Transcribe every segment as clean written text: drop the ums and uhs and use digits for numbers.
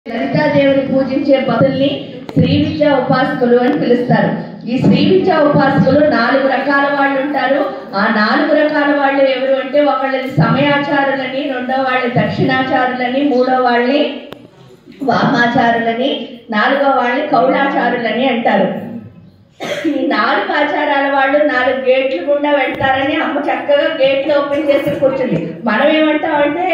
లలితాదేవిని పూజించే భక్తుల్ని శ్రీ విద్యా ఉపాసకులు అని పిలుస్తారు. ఈ శ్రీ విద్యా ఉపాసకులు 4 రకాల వాళ్ళు ఉంటారు. ఆ 4 రకాల వాళ్ళు ఎవరు అంటే, ఒకళ్ళని సమయాచారులని, రెండో వాళ్ళని దక్షిణాచారులని, మూడో వాళ్ళని వామాచారులని, 4వ వాళ్ళని కౌళాచారులని అంటారు. ఈ 4 ఆచారాల వాళ్ళు 4 గేట్లు గుండా వెళ్తారని అమ్మ చక్కగా గేట్లు ఓపెన్ చేసి కూర్చుంది. మనం ఏమంటామంటే,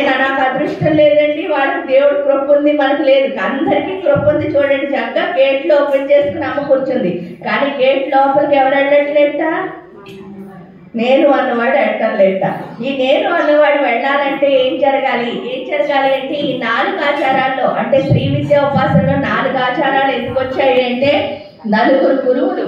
నాకు అదృష్టం లేదండి, వాళ్ళకి దేవుడు కృప ఉంది, మనకు లేదు. అందరికీ కృప ఉంది. చూడండి, చక్కగా గేట్లు ఓపెన్ చేసుకుని అమ్మ కూర్చుంది. కానీ గేట్ లోపలికి ఎవరు వెళ్ళట్లేట? నేను అన్నవాడు వెళ్ళలేట. ఈ నేను అన్నవాడు వెళ్ళాలంటే ఏం జరగాలి అంటే, ఈ 4 ఆచారాల్లో అంటే శ్రీ విద్యా ఉపాసనలో 4 ఆచారాలు ఎందుకు వచ్చాయి అంటే, 4 గురువులు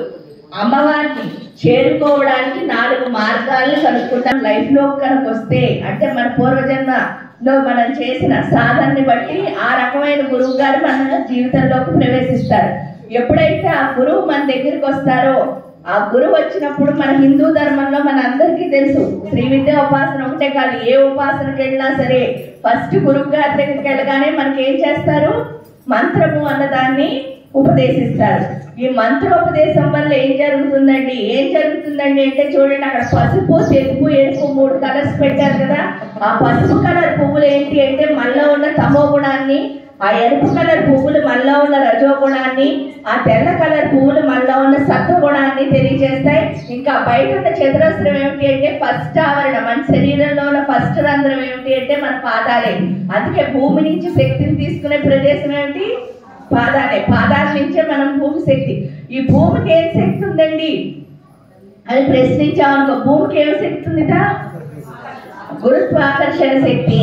అమ్మవారిని చేరుకోవడానికి 4 మార్గాలను కనుక్కుంటాం. లైఫ్ లో కనుక వస్తే అంటే మన పూర్వజన్మలో మనం చేసిన సాధనని బట్టి ఆ రకమైన గురువు గారు మన జీవితంలోకి ప్రవేశిస్తారు. ఎప్పుడైతే ఆ గురువు మన దగ్గరికి వస్తారో, ఆ గురువు వచ్చినప్పుడు మన హిందూ ధర్మంలో మన అందరికీ తెలుసు, శ్రీ విద్యా ఉపాసన ఒకటే కాదు, ఏ ఉపాసనకి వెళ్ళినా సరే ఫస్ట్ గురువు గారి దగ్గరికి వెళ్ళగానే మనకి ఏం చేస్తారు? మంత్రము అన్నదాన్ని ఉపదేశిస్తారు. ఈ మంత్రోపదేశం వల్ల ఏం జరుగుతుందండి అంటే, చూడండి, అక్కడ పసుపు, తెలుపు, ఎరుపు 3 కలర్స్ పెట్టారు కదా. ఆ పసుపు కలర్ పువ్వులు ఏంటి అంటే మనలో ఉన్న తమో గుణాన్ని, ఆ ఎరుపు కలర్ పువ్వులు మనలో ఉన్న రజో గుణాన్ని, ఆ తెల్ల కలర్ పువ్వులు మనలో ఉన్న సత్వ గుణాన్ని తెలియజేస్తాయి. ఇంకా బయట ఉన్న చతురస్రం ఏమిటి అంటే ఫస్ట్ ఆవరణ, మన శరీరంలో ఉన్న ఫస్ట్ రంధ్రం ఏమిటి అంటే మన పాదాలే. అందుకే భూమి నుంచి శక్తిని తీసుకునే ప్రదేశం ఏమిటి? పాదాలే. పాదాల నుంచే మనం భూమి శక్తి. ఈ భూమికి ఏం శక్తి ఉందండి అని ప్రశ్నించామనుకో, భూమికి ఏం శక్తి ఉందిట? గురుత్వాకర్షణ శక్తి.